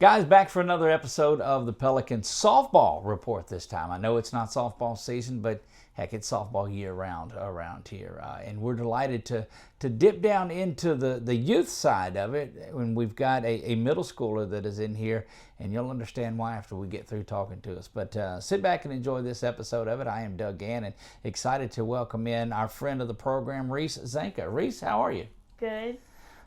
Guys, back for another episode of the Pelican Softball Report this time. I know it's not softball season, but heck, it's softball year-round around here. And we're delighted to dip down into the youth side of it when we've got a middle schooler that is in here, and you'll understand why after we get through talking to us. But sit back and enjoy this episode of it. I am Doug Gannon, excited to welcome in our friend of the program, Reese Zanca. Reese, how are you? Good.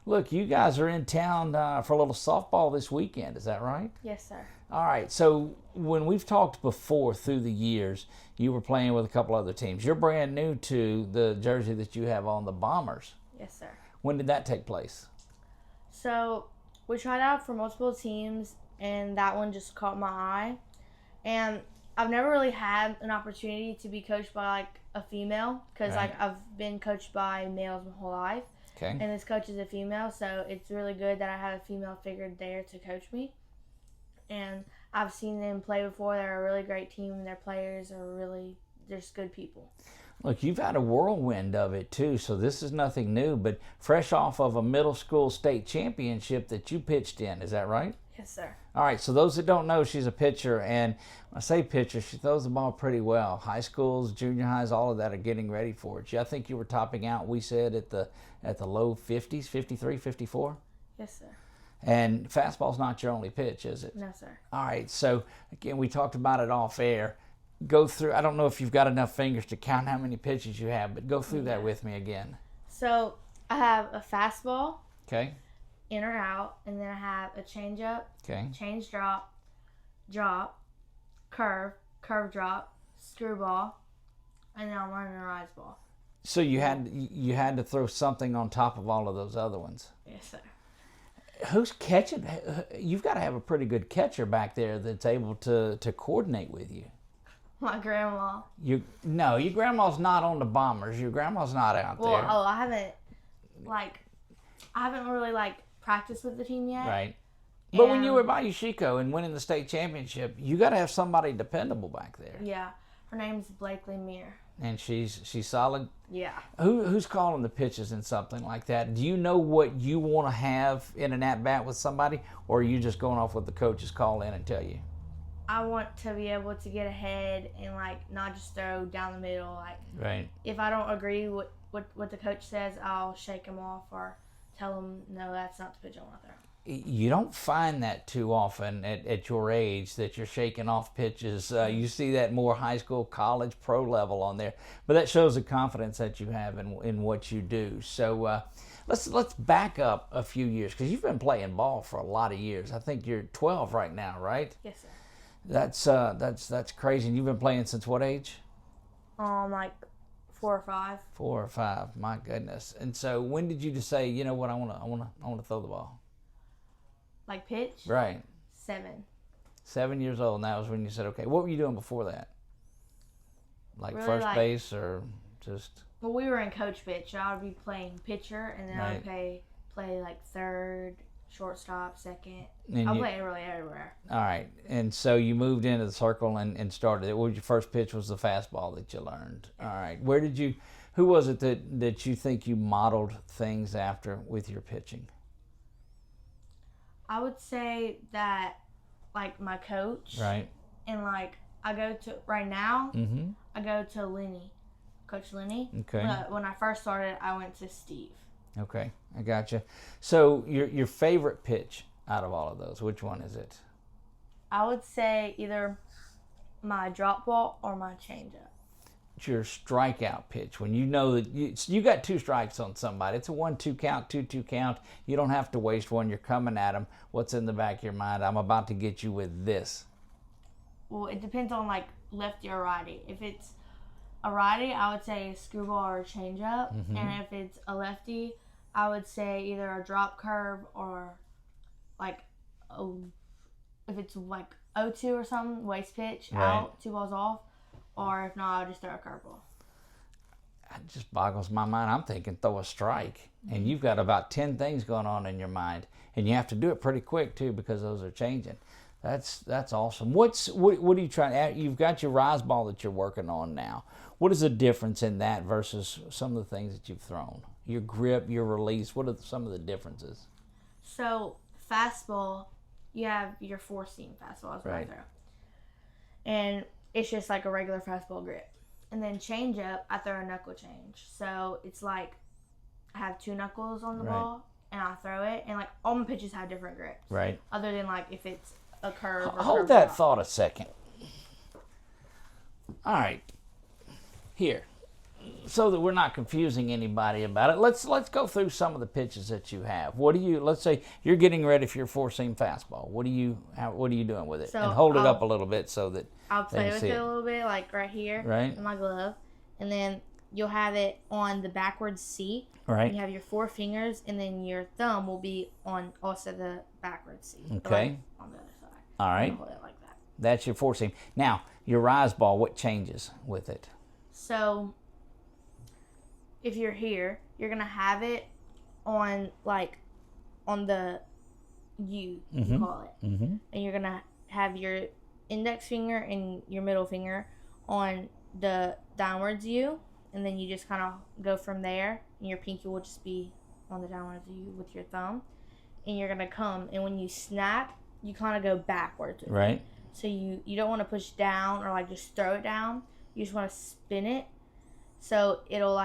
Look, you guys are in town for a little softball this weekend, is that right? Yes, sir. All right, so when we've talked before through the years, you were playing with a couple other teams. You're brand new to the jersey that you have on, the Bombers. Yes, sir. When did that take place? So we tried out for multiple teams, and that one just caught my eye. And I've never really had an opportunity to be coached by like a female because Right. I've been coached by males my whole life. Okay. And this coach is a female, so it's really good that I have a female figure there to coach me. And I've seen them play before. They're a really great team. Their players are really just good people. Look, you've had a whirlwind of it too, so this is nothing new, but fresh off of a middle school state championship that you pitched in, is that right? Yes, sir. All right, so those that don't know, she's a pitcher, and when I say pitcher, she throws the ball pretty well. High schools, junior highs, all of that are getting ready for it. I think you were topping out, we said, at the low 50s, 53, 54? Yes, sir. And fastball's not your only pitch, is it? No, sir. All right, so again, we talked about it off air. Go through, I don't know if you've got enough fingers to count how many pitches you have, but go through that with me again. So I have a fastball, Okay? in or out, and then I have a changeup, Okay. change drop, curve drop, screwball, and then I'm running a rise ball. So you had to throw something on top of all of those other ones. Yes, sir. Who's catching? You've got to have a pretty good catcher back there that's able to coordinate with you. My grandma. Your grandma's not on the Bombers. Your grandma's not out Well, there. I haven't really practiced with the team yet. Right. But when you And- were by Yoshiko and winning the state championship, you got to have somebody dependable back there. Yeah. Her name's Blakely Meir. And she's solid. Yeah. Who's calling the pitches in something like that? Do you know what you want to have in an at-bat with somebody, or are you just going off what the coaches call in and tell you? I want to be able to get ahead and not just throw down the middle. Right. If I don't agree with what the coach says, I'll shake him off or tell him no, that's not the pitch I want to throw. You don't find that too often at your age, that you're shaking off pitches. You see that more high school, college, pro level on there. But that shows the confidence that you have in what you do. So let's back up a few years, because you've been playing ball for a lot of years. I think you're 12 right now, right? Yes, sir. That's crazy. And you've been playing since what age? 4 or 5. 4 or 5. My goodness. And so when did you just say, you know what, I want to throw the ball? Pitch? Right. 7. 7 years old, and that was when you said, okay. What were you doing before that? Really, First base or just? Well, we were in coach pitch, so I would be playing pitcher, and then I would play third, shortstop, second. I play really everywhere. All right. And so you moved into the circle and started it. What was your first pitch? Was the fastball that you learned? All right. Who was it that you think you modeled things after with your pitching? I would say that, my coach. Right. And, I go to, right now, Mm-hmm. I go to Lenny, Coach Lenny. Okay. But when I first started, I went to Steve. Okay. I gotcha. So your favorite pitch out of all of those, which one is it? I would say either my drop ball or my changeup. It's your strikeout pitch, when you know that you got 2 strikes on somebody. It's a 1-2 count, 2-2 count. You don't have to waste one. You're coming at them. What's in the back of your mind? I'm about to get you with this. Well, it depends on lefty or righty. If it's a righty, I would say a screwball or a changeup. Mm-hmm. And if it's a lefty, I would say either a drop curve or if it's 0-2 or something, waist pitch, Right. out, 2 balls off. Or if not, I'll just throw a curveball. It just boggles my mind. I'm thinking throw a strike, and you've got about 10 things going on in your mind, and you have to do it pretty quick too, because those are changing. That's awesome. What are you trying? You've got your rise ball that you're working on now. What is the difference in that versus some of the things that you've thrown? Your grip, your release. What are some of the differences? So fastball, you have your 4-seam fastball is what I Right. throw. And it's just like a regular fastball grip. And then change up, I throw a knuckle change. So it's like I have 2 knuckles on the Right. ball, and I throw it. And like all my pitches have different grips. Right. Other than like if it's a curve or Hold curve that drop. thought a second. All right. Here. So that we're not confusing anybody about it, let's go through some of the pitches that you have. What do you? Let's say you're getting ready for your 4-seam fastball. What are you doing with it? So and hold it I'll- up a little bit so that I'll they play can with see it a little bit, like right here Right. in my glove. And then you'll have it on the backwards seat. Right. You have your 4 fingers, and then your thumb will be on also the backwards seat. Okay. Like on the other side. All right. Hold it like that. That's your 4-seam. Now your rise ball. What changes with it? So if you're here, you're gonna have it on the U, you call it, Mm-hmm. and you're gonna have your index finger and your middle finger on the downwards U, and then you just kind of go from there, and your pinky will just be on the downwards U with your thumb, and you're gonna come, and when you snap, you kind of go backwards with it. Right. So you don't want to push down or like just throw it down. You just want to spin it, so it'll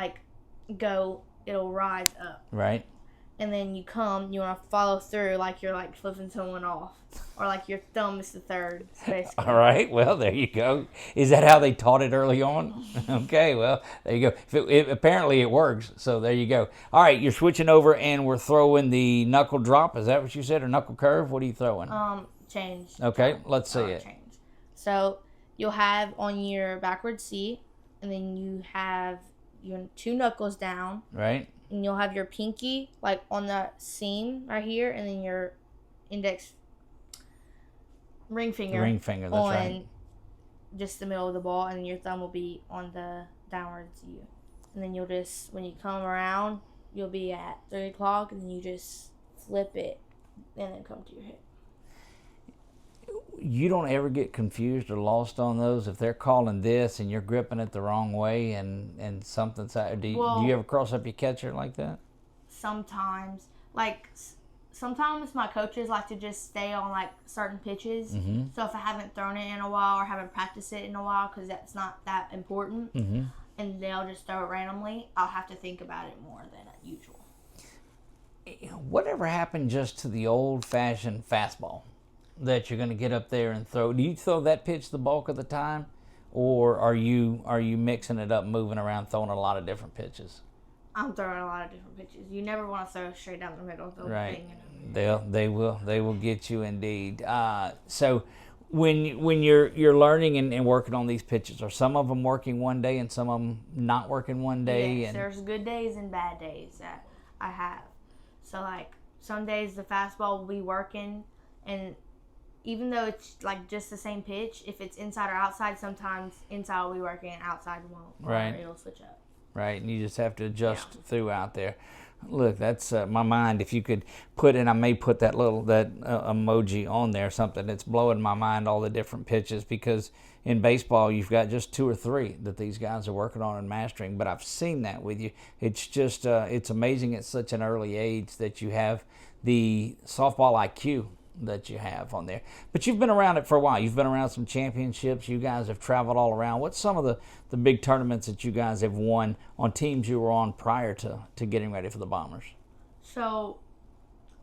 it'll rise up. Right. And then you want to follow through like you're like flipping someone off, or like your thumb is the third, basically. All right. Well, there you go. Is that how they taught it early on? Okay. Well, there you go. Apparently it works. So there you go. All right. You're switching over, and we're throwing the knuckle drop. Is that what you said, or knuckle curve? What are you throwing? Change. Okay. Let's see it. Change. So you'll have on your backward seat, and then you have your 2 knuckles down. Right. And you'll have your pinky like on the seam right here, and then your index ring finger That's on right. just the middle of the ball, and then your thumb will be on the downwards U. And then you'll just, when you come around, you'll be at 3 o'clock, and then you just flip it and then come to your hip. You don't ever get confused or lost on those if they're calling this and you're gripping it the wrong way and something's do you ever cross up your catcher like that? Sometimes my coaches like to just stay on like certain pitches. Mm-hmm. So if I haven't thrown it in a while or haven't practiced it in a while, because that's not that important, Mm-hmm. and they'll just throw it randomly, I'll have to think about it more than usual. Whatever happened just to the old-fashioned fastball that you're going to get up there and throw? Do you throw that pitch the bulk of the time, or are you mixing it up, moving around, throwing a lot of different pitches? I'm throwing a lot of different pitches. You never want to throw straight down the middle of the Right. thing. They will get you indeed. So when you're learning and working on these pitches, are some of them working one day and some of them not working one day? Yes, and there's good days and bad days that I have. So like some days the fastball will be working, and even though it's like just the same pitch, if it's inside or outside, sometimes inside will be working and outside won't. Right. Or it'll switch up. Right, and you just have to adjust throughout there. Look, that's my mind. If you could put, and I may put that emoji on there, something that's blowing my mind, all the different pitches, because in baseball you've got just 2 or 3 that these guys are working on and mastering. But I've seen that with you. It's just it's amazing at such an early age that you have the softball IQ that you have on there. But you've been around it for a while. You've been around some championships. You guys have traveled all around. What's some of the big tournaments that you guys have won on teams you were on prior to getting ready for the Bombers? So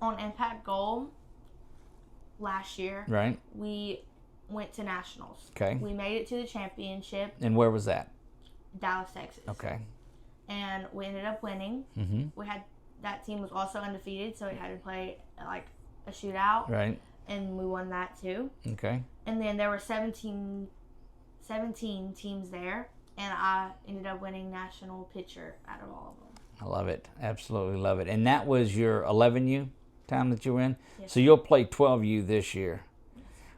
on Impact Gold last year, Right. we went to nationals. Okay. We made it to the championship, And where was that? Dallas, Texas. Okay. And we ended up winning. Mm-hmm. That team was also undefeated, so we had to play like a shootout, Right. and we won that too. Okay. And then there were 17 teams there, and I ended up winning national pitcher out of all of them. I love it. Absolutely love it. And that was your 11U time that you were in? Yes. So you'll play 12U this year.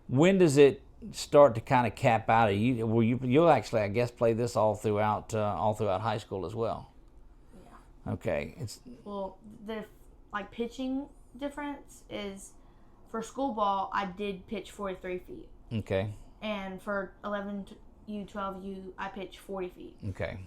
When does it start to kind of cap out? You'll actually, I guess, play this all throughout high school as well. Yeah. Okay. Well, the pitching difference is for school ball, I did pitch 43 feet. Okay. And for 11U, 12U, I pitched 40 feet. Okay.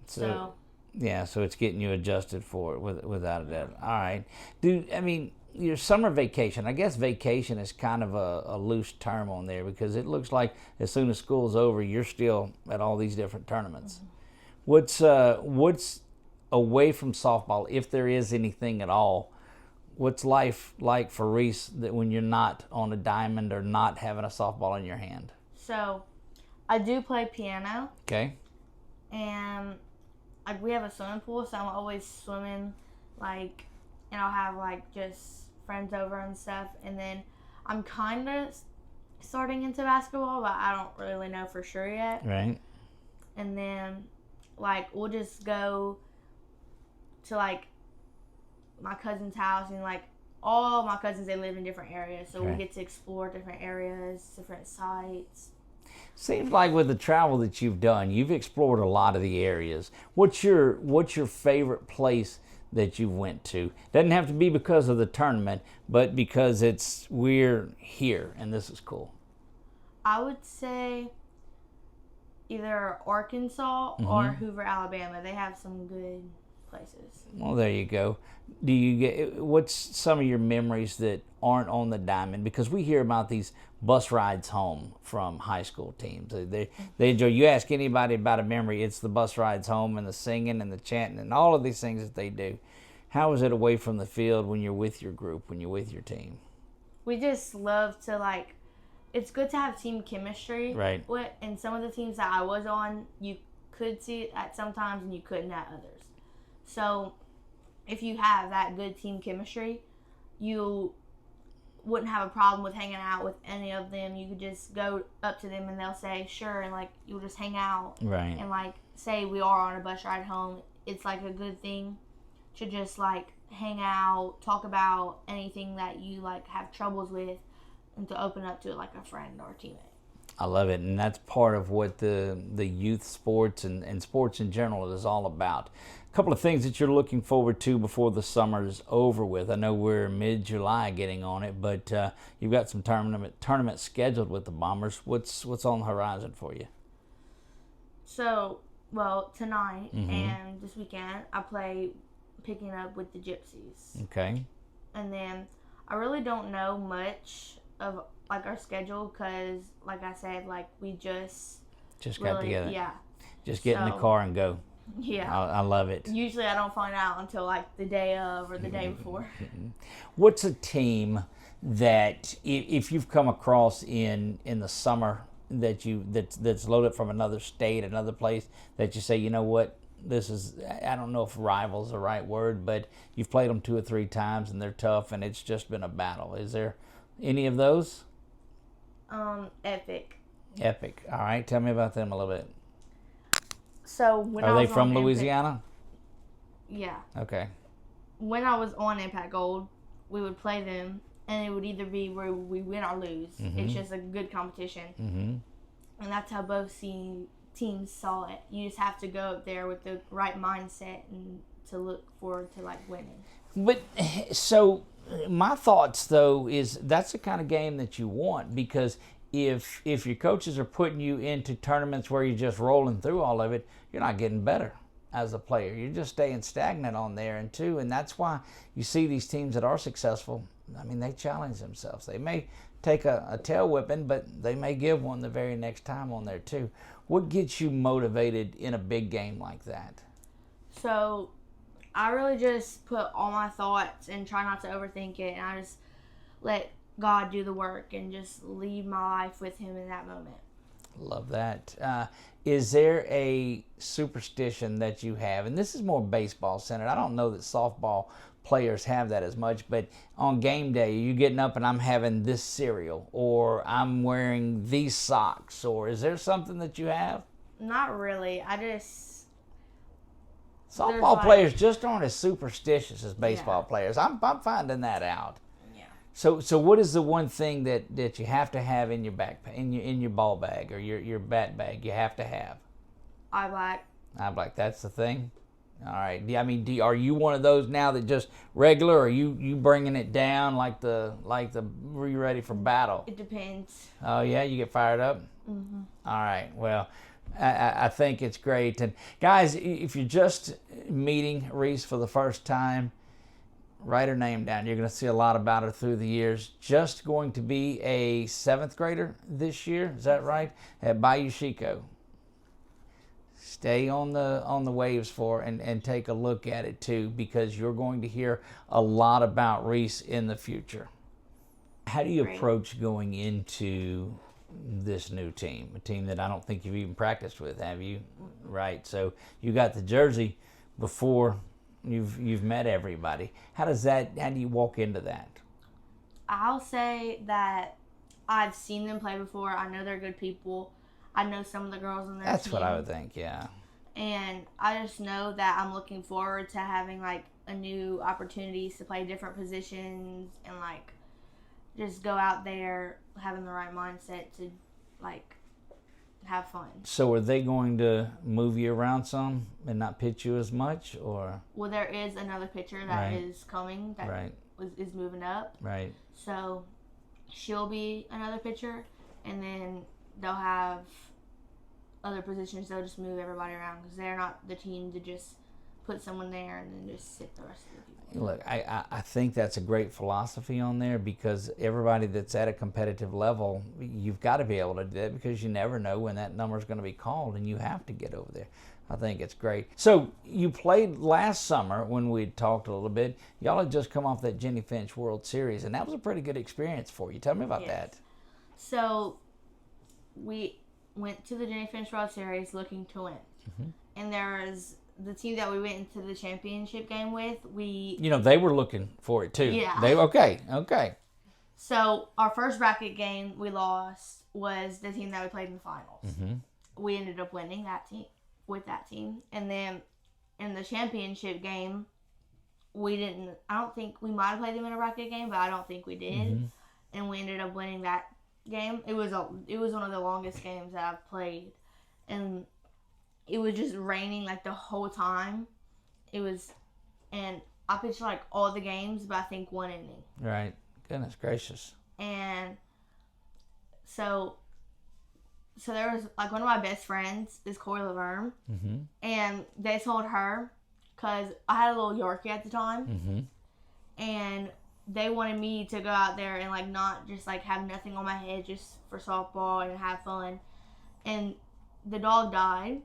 So yeah, so it's getting you adjusted for it without a doubt. All right. I mean, your summer vacation. I guess vacation is kind of a loose term on there because it looks like as soon as school's over, you're still at all these different tournaments. What's away from softball, if there is anything at all? What's life like for Reese that when you're not on a diamond or not having a softball in your hand? So, I do play piano. Okay. And like we have a swimming pool, so I'm always swimming, like, and I'll have like just friends over and stuff. And then I'm kind of starting into basketball, but I don't really know for sure yet. Right. And then like we'll just go to like my cousin's house, and like all my cousins, they live in different areas, so we get to explore different areas, different sites. Seems like with the travel that you've done, you've explored a lot of the areas. What's your favorite place that you went to? Doesn't have to be because of the tournament, but because we're here and this is cool. I would say either Arkansas or Hoover, Alabama. They have some good places. Well, there you go. What's some of your memories that aren't on the diamond? Because we hear about these bus rides home from high school teams. They enjoy. You ask anybody about a memory, it's the bus rides home and the singing and the chanting and all of these things that they do. How is it away from the field when you're with your group, when you're with your team? We just love to like. It's good to have team chemistry. Right. And some of the teams that I was on, you could see it at some times and you couldn't at others. So if you have that good team chemistry, you wouldn't have a problem with hanging out with any of them. You could just go up to them and they'll say, sure, and like you'll just hang out. Right. And like say we are on a bus ride home. It's like a good thing to just like hang out, talk about anything that you like have troubles with, and to open up to like a friend or a teammate. I love it, and that's part of what the youth sports and sports in general is all about. A couple of things that you're looking forward to before the summer is over with. I know we're mid-July getting on it, but you've got some tournaments scheduled with the Bombers. What's on the horizon for you? So, well, tonight and this weekend, I play picking up with the Gypsies. Okay. And then I really don't know much of like our schedule because, like I said, like we just got together. Yeah. Just get in the car and go. Yeah. I love it. Usually I don't find out until like the day of or the day before. What's a team that if you've come across in the summer that's loaded from another state, another place, that you say, you know what, this is, I don't know if rival's the right word, but you've played them 2 or 3 times and they're tough and it's just been a battle. Is there any of those? Epic. Epic. All right, tell me about them a little bit. So when Are they from Louisiana? Yeah. Okay. When I was on Impact Gold, we would play them, and it would either be where we win or lose. It's just a good competition. And that's how both teams saw it. You just have to go up there with the right mindset and to look forward to like winning. But so my thoughts though is that's the kind of game that you want, because if your coaches are putting you into tournaments where you're just rolling through all of it, you're not getting better as a player. You're just staying stagnant on there. And that's why you see these teams that are successful. I mean, they challenge themselves. They may take a tail whipping, but they may give one the very next time on there too. What gets you motivated in a big game like that? So I really just put all my thoughts and try not to overthink it, and I just let God do the work and just leave my life with Him in that moment. Love that. Is there a superstition that you have? And this is more baseball centered. I don't know that softball players have that as much, but on game day, are you getting up and I'm having this cereal, or I'm wearing these socks, or is there something that you have? Not really. Softball players just aren't as superstitious as baseball players. I'm finding that out. Yeah. So what is the one thing that you have to have in your backpack, in your ball bag or your bat bag? You have to have eye black. Eye black. That's the thing. All right. Are you one of those now that just regular, or are you bringing it down like the were you ready for battle? It depends. Oh yeah, you get fired up. Mm-hmm. All right. Well, I think it's great. And guys, if you're just meeting Reese for the first time, Write her name down. You're going to see a lot about her through the years. Just going to be a 7th grader this year. Is that right? At Bayou Chico. Stay on the waves for and take a look at it too, because you're going to hear a lot about Reese in the future. How do you approach going into this new team, a team that I don't think you've even practiced with, have you? Right. So you got the jersey before you've met everybody. How do you walk into that? I'll say that I've seen them play before. I know they're good people. I know some of the girls on their team. That's what I would think, yeah. And I just know that I'm looking forward to having like a new opportunities to play different positions and like just go out there having the right mindset to like have fun. So are they going to move you around some and not pitch you as much, or? Well, there is another pitcher that is coming that is moving up. Right. So she'll be another pitcher, and then they'll have other positions. They'll just move everybody around because they're not the team to just put someone there and then just sit the rest of the people. Look, I think that's a great philosophy on there, because everybody that's at a competitive level, you've got to be able to do that, because you never know when that number is going to be called and you have to get over there. I think it's great. So you played last summer when we talked a little bit. Y'all had just come off that Jenny Finch World Series, and that was a pretty good experience for you. Tell me about that. So we went to the Jenny Finch World Series looking to win. Mm-hmm. And there was the team that we went into the championship game with. They were looking for it too. Yeah. Okay. So our first bracket game we lost was the team that we played in the finals. Mm-hmm. We ended up winning that team. And then in the championship game, I don't think we might have played them in a bracket game, but I don't think we did. Mm-hmm. And we ended up winning that game. It was one of the longest games that I've played. And it was just raining like the whole time. And I pitched like all the games, but I think one inning. Right. Goodness gracious. And so there was like one of my best friends is Corey Laverne. Mm-hmm. And they told her, because I had a little Yorkie at the time. Mm-hmm. And they wanted me to go out there and like not just like have nothing on my head just for softball and have fun. And the dog died.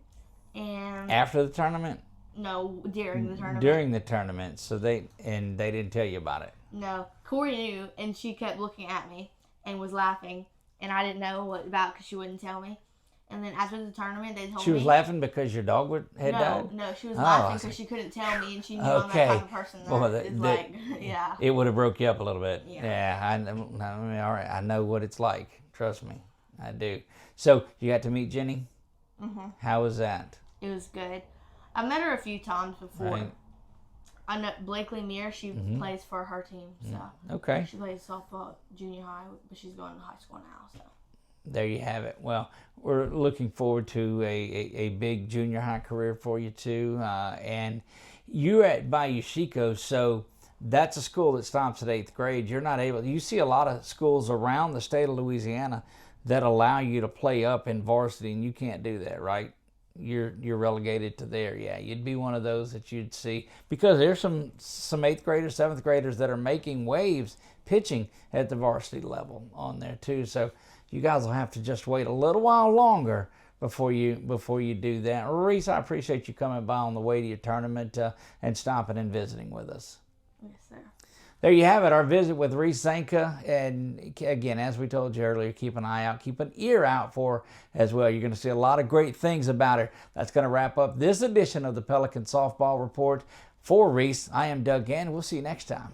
And after the tournament? No, during the tournament. During the tournament. So they didn't tell you about it? No. Corey knew, and she kept looking at me and was laughing. And I didn't know what about because she wouldn't tell me. And then after the tournament, they told me. She was laughing because your dog had died? No, she was laughing because she couldn't tell me, and she knew I'm that type of person that yeah. It would have broke you up a little bit. Yeah. All right. I know what it's like. Trust me. I do. So you got to meet Jenny? Mm-hmm. How was that? It was good. I've met her a few times before. Right. I know Blakely Meir. She plays for her team. So okay. She plays softball junior high, but she's going to high school now. So there you have it. Well, we're looking forward to a big junior high career for you too. And you're at Bayou Chico, so that's a school that stops at 8th grade. You're not able. You see a lot of schools around the state of Louisiana that allow you to play up in varsity, and you can't do that, right? You're relegated to there. Yeah, you'd be one of those that you'd see, because there's some 8th graders, 7th graders that are making waves pitching at the varsity level on there too. So you guys will have to just wait a little while longer before you do that. Reese, I appreciate you coming by on the way to your tournament and stopping and visiting with us. Yes, sir. There you have it, our visit with Reese Zanca. And again, as we told you earlier, keep an eye out, keep an ear out for her as well. You're going to see a lot of great things about her. That's going to wrap up this edition of the Pelican Softball Report. For Reese, I am Doug Gann. We'll see you next time.